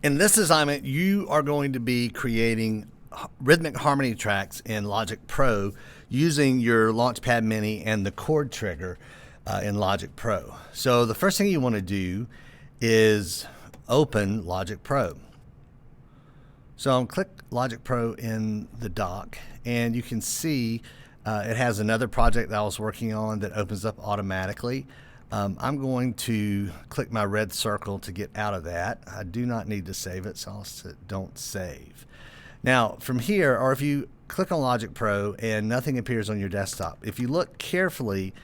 In this assignment, you are going to be creating rhythmic harmony tracks in Logic Pro using your Launchpad Mini and the chord trigger in Logic Pro. So the first thing you want to do is open Logic Pro. So I'll click Logic Pro in the dock, and you can see it has another project that I was working on that opens up automatically. I'm going to click my red circle to get out of that. I do not need to save it, so I'll say don't save. Now from here, or if you click on Logic Pro and nothing appears on your desktop, if you look carefully,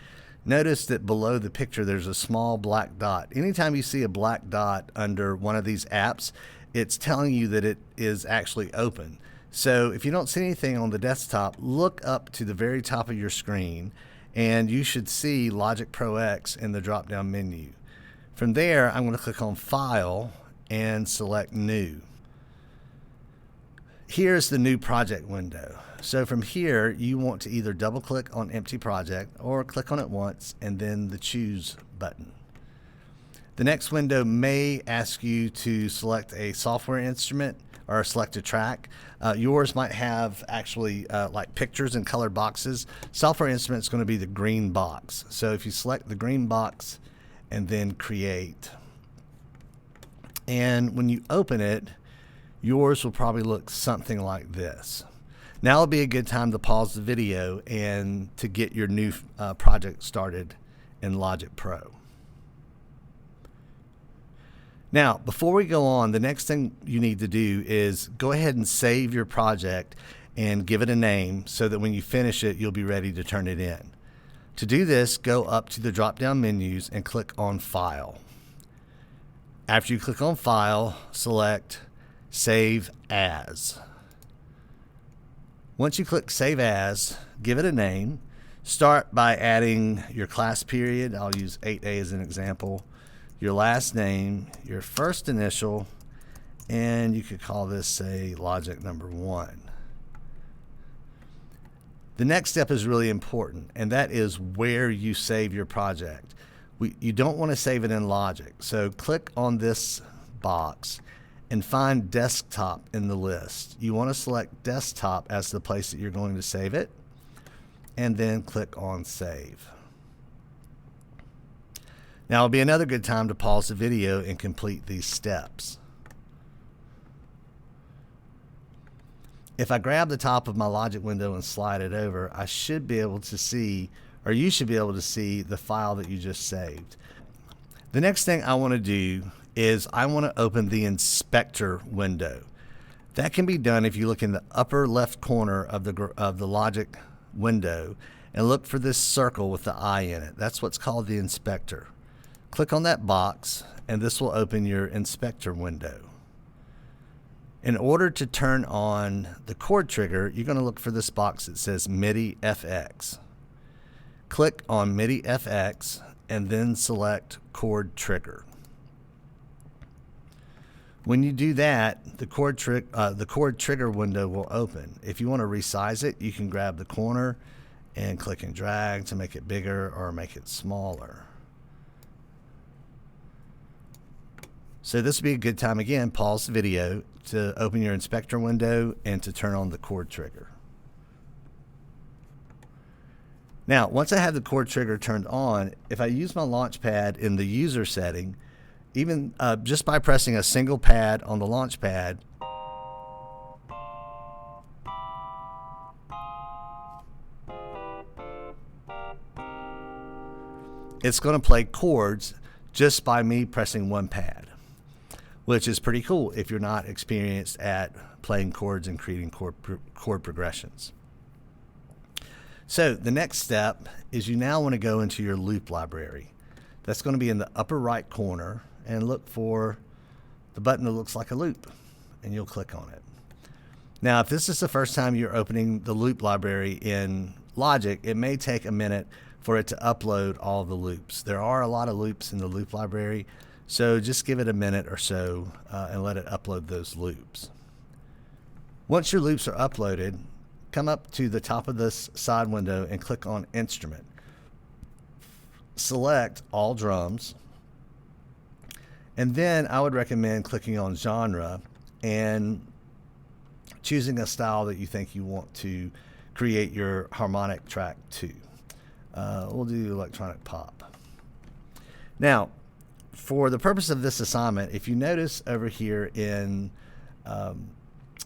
notice that below the picture there's a small black dot. Anytime you see a black dot under one of these apps, it's telling you that it is actually open. So if you don't see anything on the desktop, look up to the very top of your screen and you should see Logic Pro X in the drop down menu. From there, I'm going to click on File and select New. Here's the new project window. So from here, you want to either double click on Empty Project or click on it once and then the Choose button. The next window may ask you to select a software instrument or select a track. Yours might have actually like pictures and colored boxes. Software instrument is going to be the green box. So if you select the green box and then create, and when you open it, yours will probably look something like this. Now will be a good time to pause the video and to get your new project started in Logic Pro. Now, before we go on, the next thing you need to do is go ahead and save your project and give it a name so that when you finish it, you'll be ready to turn it in. To do this, go up to the drop-down menus and click on File. After you click on File, select Save As. Once you click Save As, give it a name. Start by adding your class period. I'll use 8A as an example. Your last name, your first initial, and you could call this, say, Logic number 1. The next step is really important, and that is where you save your project. You don't want to save it in Logic, so click on this box and find Desktop in the list. You want to select Desktop as the place that you're going to save it, and then click on Save. Now will be another good time to pause the video and complete these steps. If I grab the top of my Logic window and slide it over, I should be able to see, or you should be able to see, the file that you just saved. The next thing I want to do is I want to open the inspector window. That can be done if you look in the upper left corner of the Logic window and look for this circle with the eye in it. That's what's called the inspector. Click on that box and this will open your inspector window. In order to turn on the chord trigger, you're going to look for this box that says MIDI FX. Click on MIDI FX and then select chord trigger. When you do that, the chord trigger window will open. If you want to resize it, you can grab the corner and click and drag to make it bigger or make it smaller. So this would be a good time, again, pause the video to open your inspector window and to turn on the chord trigger. Now, once I have the chord trigger turned on, if I use my Launchpad in the user setting, even just by pressing a single pad on the Launchpad, it's going to play chords just by me pressing one pad, which is pretty cool if you're not experienced at playing chords and creating chord progressions. So the next step is you now want to go into your loop library. That's going to be in the upper right corner, and look for the button that looks like a loop, and you'll click on it. Now, if this is the first time you're opening the loop library in Logic, it may take a minute for it to upload all the loops. There are a lot of loops in the loop library, so just give it a minute or so and let it upload those loops. Once your loops are uploaded, come up to the top of this side window and click on Instrument. Select All Drums And then I would recommend clicking on genre and choosing a style that you think you want to create your harmonic track to. We'll do electronic pop. Now, for the purpose of this assignment, if you notice over here in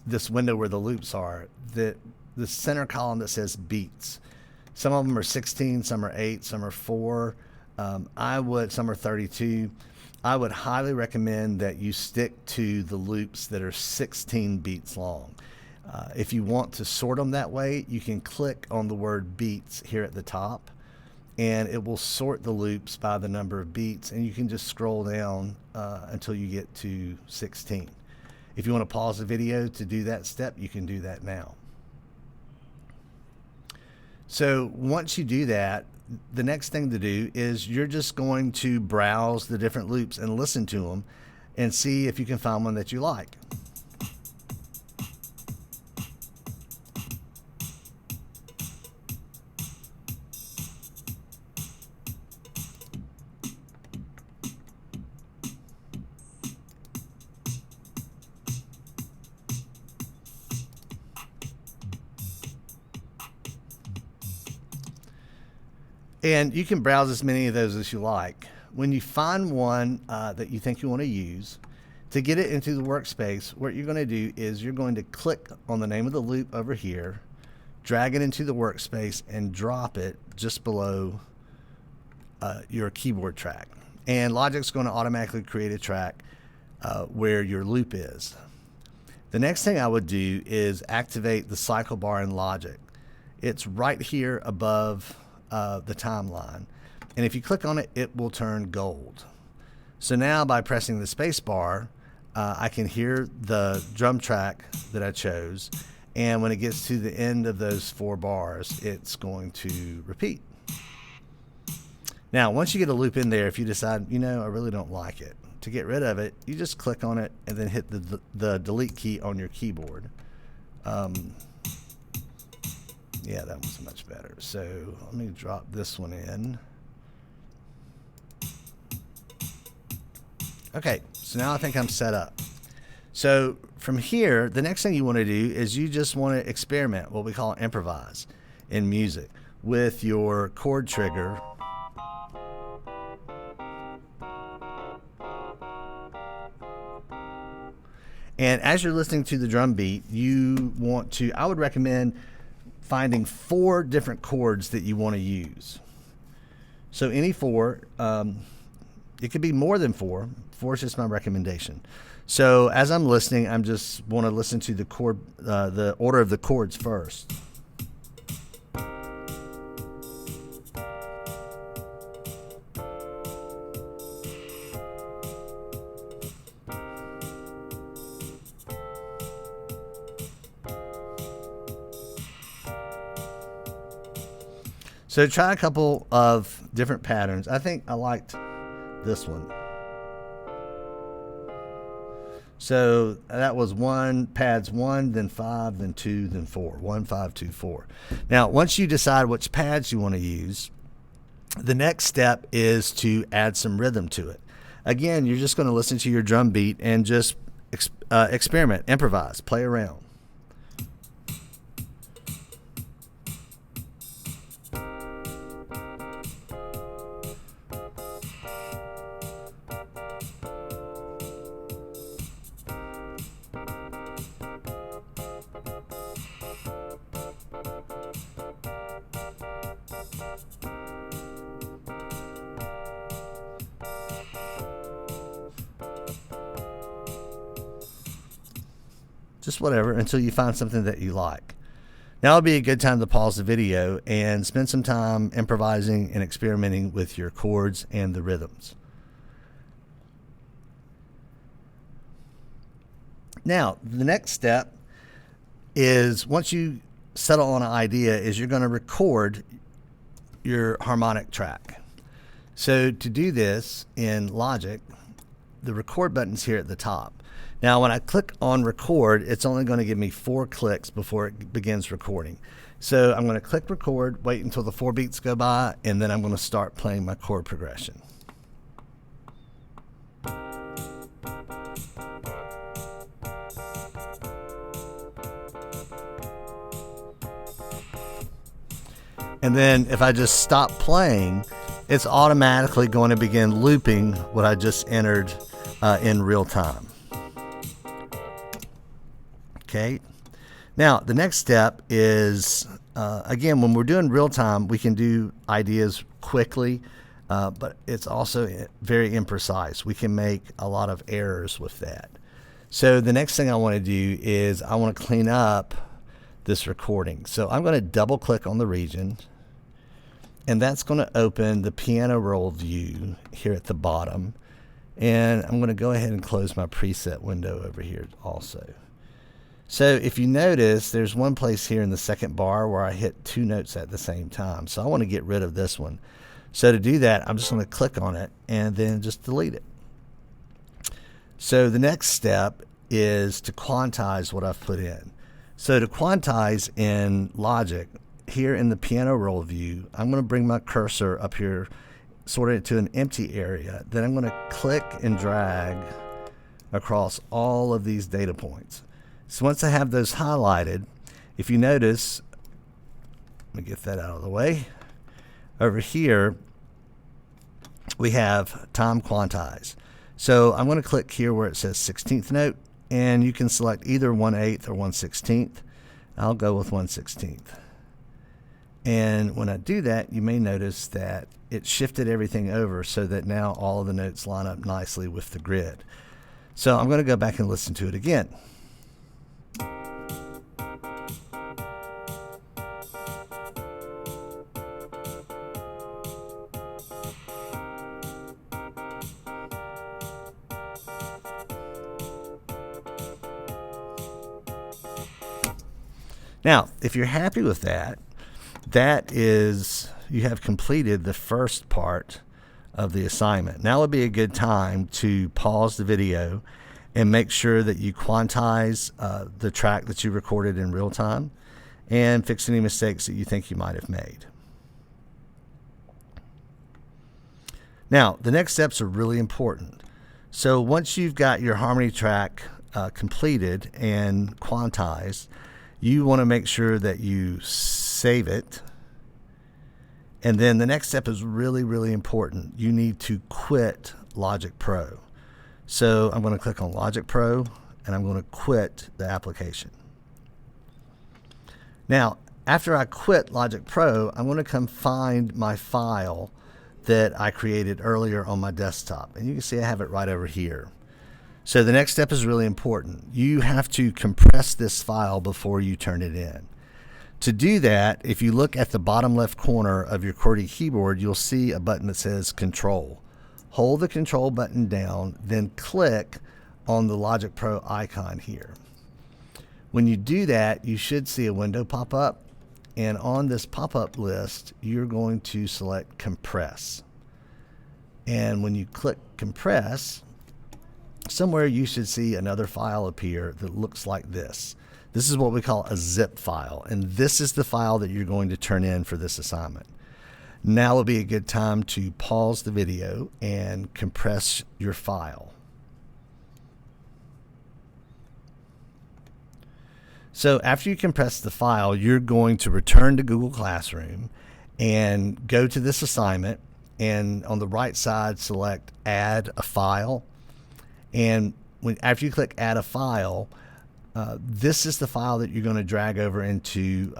this window where the loops are, the center column that says beats. Some of them are 16, some are 8, some are 4. Some are 32. I would highly recommend that you stick to the loops that are 16 beats long. If you want to sort them that way, you can click on the word beats here at the top, and it will sort the loops by the number of beats, and you can just scroll down until you get to 16. If you want to pause the video to do that step, you can do that now. So once you do that, the next thing to do is you're just going to browse the different loops and listen to them and see if you can find one that you like. And you can browse as many of those as you like. When you find one that you think you want to use, to get it into the workspace, what you're going to do is you're going to click on the name of the loop over here, drag it into the workspace, and drop it just below your keyboard track. And Logic's going to automatically create a track where your loop is. The next thing I would do is activate the cycle bar in Logic. It's right here above the timeline, and if you click on it, it will turn gold. So now by pressing the space bar, I can hear the drum track that I chose, and when it gets to the end of those 4 bars, it's going to repeat. Now once you get a loop in there, if you decide, I really don't like it, to get rid of it, you just click on it and then hit the delete key on your keyboard. Yeah, that one's much better. So let me drop this one in. Okay, so now I think I'm set up. So from here, the next thing you want to do is you just want to experiment, what we call improvise in music, with your chord trigger. And as you're listening to the drum beat, I would recommend finding 4 different chords that you want to use. So any 4, it could be more than 4. 4 is just my recommendation. So as I'm listening, I just want to listen to the order of the chords first. So try a couple of different patterns. I think I liked this one. So that was pads 1, then 5, then 2, then 4. 1, 5, 2, 4. Now, once you decide which pads you want to use, the next step is to add some rhythm to it. Again, you're just going to listen to your drum beat and just experiment, improvise, play around. Just whatever until you find something that you like. Now would be a good time to pause the video and spend some time improvising and experimenting with your chords and the rhythms. Now, the next step is, once you settle on an idea, is you're going to record your harmonic track. So to do this in Logic, the record button's here at the top. Now, when I click on record, it's only going to give me 4 clicks before it begins recording. So I'm going to click record, wait until the 4 beats go by, and then I'm going to start playing my chord progression. And then if I just stop playing, it's automatically going to begin looping what I just entered in real time. Okay. Now, the next step is, again, when we're doing real time, we can do ideas quickly, but it's also very imprecise. We can make a lot of errors with that. So the next thing I want to do is I want to clean up this recording. So I'm going to double click on the region, and that's going to open the piano roll view here at the bottom. And I'm going to go ahead and close my preset window over here also. So if you notice, there's one place here in the second bar where I hit 2 notes at the same time. So I want to get rid of this one. So to do that, I'm just going to click on it and then just delete it. So the next step is to quantize what I've put in. So to quantize in Logic, here in the piano roll view, I'm going to bring my cursor up here sort of into an empty area. Then I'm going to click and drag across all of these data points. So once I have those highlighted, if you notice, let me get that out of the way. Over here, we have time quantize. So I'm going to click here where it says 16th note, and you can select either 1/8 or 1/16. I'll go with 1/16. And when I do that, you may notice that it shifted everything over so that now all of the notes line up nicely with the grid. So I'm going to go back and listen to it again. Now, if you're happy with that, that is, you have completed the first part of the assignment. Now would be a good time to pause the video and make sure that you quantize the track that you recorded in real time and fix any mistakes that you think you might have made. Now, the next steps are really important. So once you've got your harmony track completed and quantized, you want to make sure that you save it. And then the next step is really, really important. You need to quit Logic Pro. So I'm going to click on Logic Pro, and I'm going to quit the application. Now, after I quit Logic Pro, I'm going to come find my file that I created earlier on my desktop. And you can see I have it right over here. So the next step is really important. You have to compress this file before you turn it in. To do that, if you look at the bottom left corner of your QWERTY keyboard, you'll see a button that says Control. Hold the Control button down, then click on the Logic Pro icon here. When you do that, you should see a window pop up, and on this pop-up list, you're going to select Compress. And when you click Compress, somewhere you should see another file appear that looks like this. This is what we call a zip file, and this is the file that you're going to turn in for this assignment. Now would be a good time to pause the video and compress your file. So after you compress the file, you're going to return to Google Classroom and go to this assignment, and on the right side select Add a File. And after you click Add a File, this is the file that you're going to drag over into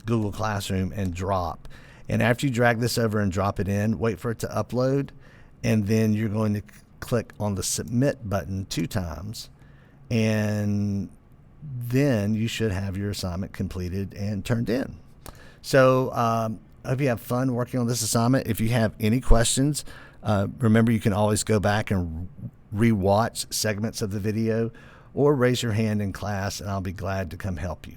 Google Classroom and drop. And after you drag this over and drop it in, wait for it to upload, and then you're going to click on the Submit button 2 times, and then you should have your assignment completed and turned in. So I hope you have fun working on this assignment. If you have any questions, remember you can always go back and re-watch segments of the video or raise your hand in class, and I'll be glad to come help you.